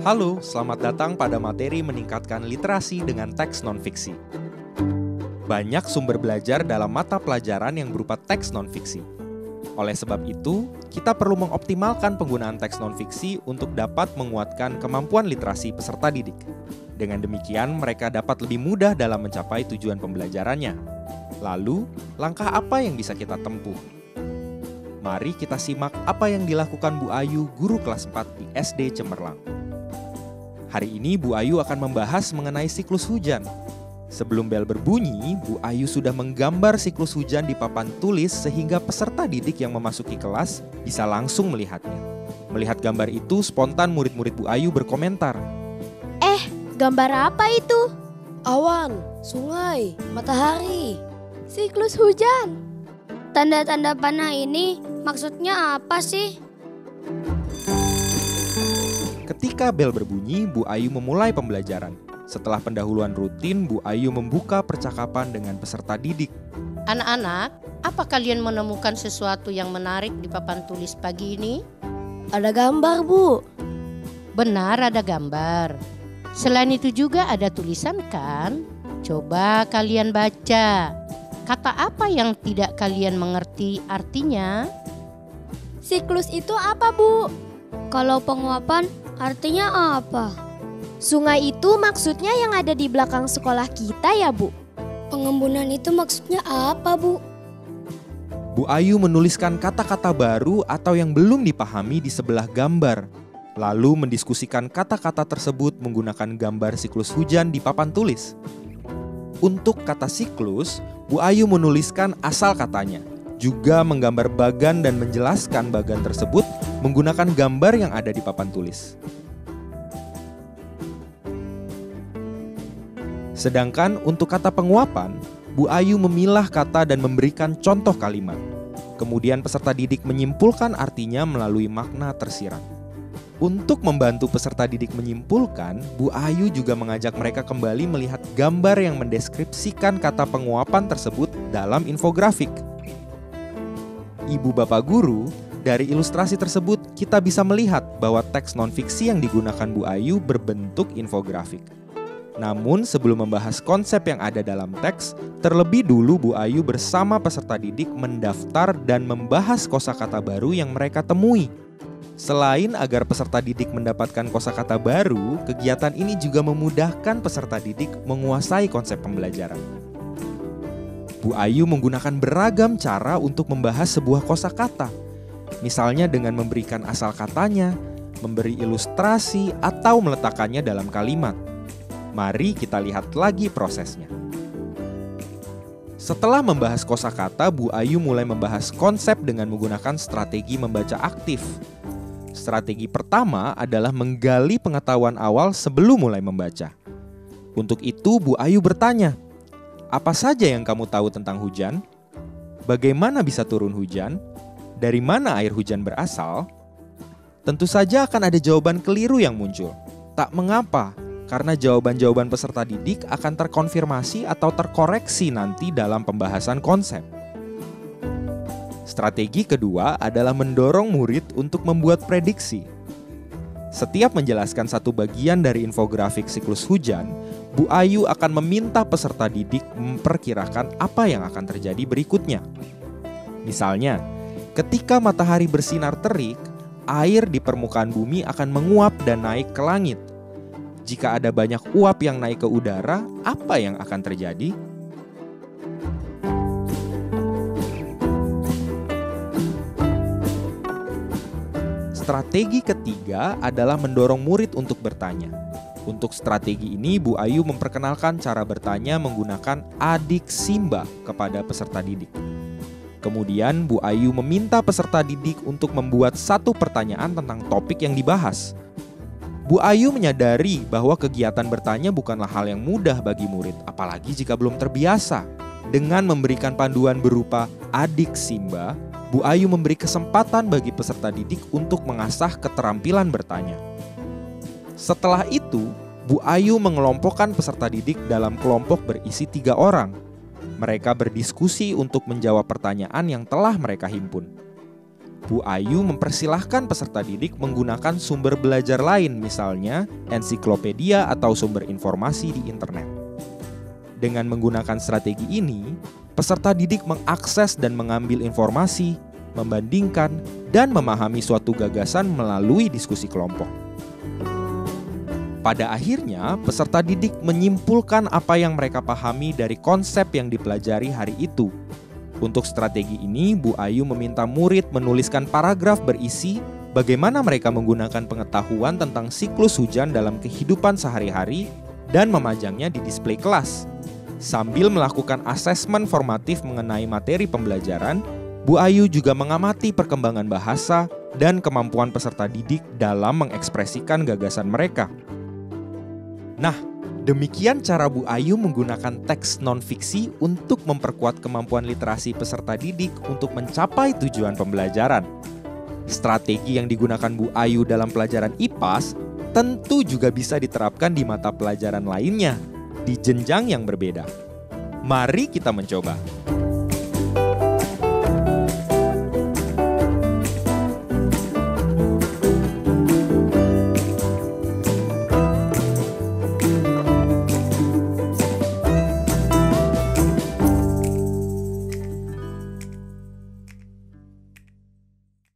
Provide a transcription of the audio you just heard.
Halo, selamat datang pada materi meningkatkan literasi dengan teks non-fiksi. Banyak sumber belajar dalam mata pelajaran yang berupa teks non-fiksi. Oleh sebab itu, kita perlu mengoptimalkan penggunaan teks non-fiksi untuk dapat menguatkan kemampuan literasi peserta didik. Dengan demikian, mereka dapat lebih mudah dalam mencapai tujuan pembelajarannya. Lalu, langkah apa yang bisa kita tempuh? Mari kita simak apa yang dilakukan Bu Ayu, guru kelas 4 di SD Cemerlang. Hari ini Bu Ayu akan membahas mengenai siklus hujan. Sebelum bel berbunyi, Bu Ayu sudah menggambar siklus hujan di papan tulis sehingga peserta didik yang memasuki kelas bisa langsung melihatnya. Melihat gambar itu, spontan murid-murid Bu Ayu berkomentar. Gambar apa itu? Awan, sungai, matahari. Siklus hujan. Tanda-tanda panah ini maksudnya apa sih? Ketika bel berbunyi, Bu Ayu memulai pembelajaran. Setelah pendahuluan rutin, Bu Ayu membuka percakapan dengan peserta didik. Anak-anak, apa kalian menemukan sesuatu yang menarik di papan tulis pagi ini? Ada gambar, Bu. Benar, ada gambar. Selain itu juga ada tulisan kan? Coba kalian baca. Kata apa yang tidak kalian mengerti artinya? Siklus itu apa, Bu? Kalau penguapan artinya apa? Sungai itu maksudnya yang ada di belakang sekolah kita ya, Bu? Pengembunan itu maksudnya apa, Bu? Bu Ayu menuliskan kata-kata baru atau yang belum dipahami di sebelah gambar. Lalu mendiskusikan kata-kata tersebut menggunakan gambar siklus hujan di papan tulis. Untuk kata siklus, Bu Ayu menuliskan asal katanya. Juga menggambar bagan dan menjelaskan bagan tersebut menggunakan gambar yang ada di papan tulis. Sedangkan untuk kata penguapan, Bu Ayu memilah kata dan memberikan contoh kalimat. Kemudian peserta didik menyimpulkan artinya melalui makna tersirat. Untuk membantu peserta didik menyimpulkan, Bu Ayu juga mengajak mereka kembali melihat gambar yang mendeskripsikan kata penguapan tersebut dalam infografik. Ibu bapak guru, dari ilustrasi tersebut kita bisa melihat bahwa teks non-fiksi yang digunakan Bu Ayu berbentuk infografik. Namun sebelum membahas konsep yang ada dalam teks, terlebih dulu Bu Ayu bersama peserta didik mendaftar dan membahas kosakata baru yang mereka temui. Selain agar peserta didik mendapatkan kosakata baru, kegiatan ini juga memudahkan peserta didik menguasai konsep pembelajaran. Bu Ayu menggunakan beragam cara untuk membahas sebuah kosakata. Misalnya dengan memberikan asal katanya, memberi ilustrasi, atau meletakkannya dalam kalimat. Mari kita lihat lagi prosesnya. Setelah membahas kosakata, Bu Ayu mulai membahas konsep dengan menggunakan strategi membaca aktif. Strategi pertama adalah menggali pengetahuan awal sebelum mulai membaca. Untuk itu, Bu Ayu bertanya, apa saja yang kamu tahu tentang hujan? Bagaimana bisa turun hujan? Dari mana air hujan berasal? Tentu saja akan ada jawaban keliru yang muncul. Tak mengapa, karena jawaban-jawaban peserta didik akan terkonfirmasi atau terkoreksi nanti dalam pembahasan konsep. Strategi kedua adalah mendorong murid untuk membuat prediksi. Setiap menjelaskan satu bagian dari infografik siklus hujan, Bu Ayu akan meminta peserta didik memperkirakan apa yang akan terjadi berikutnya. Misalnya, ketika matahari bersinar terik, air di permukaan bumi akan menguap dan naik ke langit. Jika ada banyak uap yang naik ke udara, apa yang akan terjadi? Strategi ketiga adalah mendorong murid untuk bertanya. Untuk strategi ini, Bu Ayu memperkenalkan cara bertanya menggunakan adik Simba kepada peserta didik. Kemudian, Bu Ayu meminta peserta didik untuk membuat satu pertanyaan tentang topik yang dibahas. Bu Ayu menyadari bahwa kegiatan bertanya bukanlah hal yang mudah bagi murid, apalagi jika belum terbiasa. Dengan memberikan panduan berupa adik Simba, Bu Ayu memberi kesempatan bagi peserta didik untuk mengasah keterampilan bertanya. Setelah itu, Bu Ayu mengelompokkan peserta didik dalam kelompok berisi 3 orang. Mereka berdiskusi untuk menjawab pertanyaan yang telah mereka himpun. Bu Ayu mempersilahkan peserta didik menggunakan sumber belajar lain, misalnya ensiklopedia atau sumber informasi di internet. Dengan menggunakan strategi ini, peserta didik mengakses dan mengambil informasi, membandingkan, dan memahami suatu gagasan melalui diskusi kelompok. Pada akhirnya, peserta didik menyimpulkan apa yang mereka pahami dari konsep yang dipelajari hari itu. Untuk strategi ini, Bu Ayu meminta murid menuliskan paragraf berisi bagaimana mereka menggunakan pengetahuan tentang siklus hujan dalam kehidupan sehari-hari dan memajangnya di display kelas. Sambil melakukan asesmen formatif mengenai materi pembelajaran, Bu Ayu juga mengamati perkembangan bahasa dan kemampuan peserta didik dalam mengekspresikan gagasan mereka. Nah, demikian cara Bu Ayu menggunakan teks non-fiksi untuk memperkuat kemampuan literasi peserta didik untuk mencapai tujuan pembelajaran. Strategi yang digunakan Bu Ayu dalam pelajaran IPAS tentu juga bisa diterapkan di mata pelajaran lainnya, di jenjang yang berbeda. Mari kita mencoba.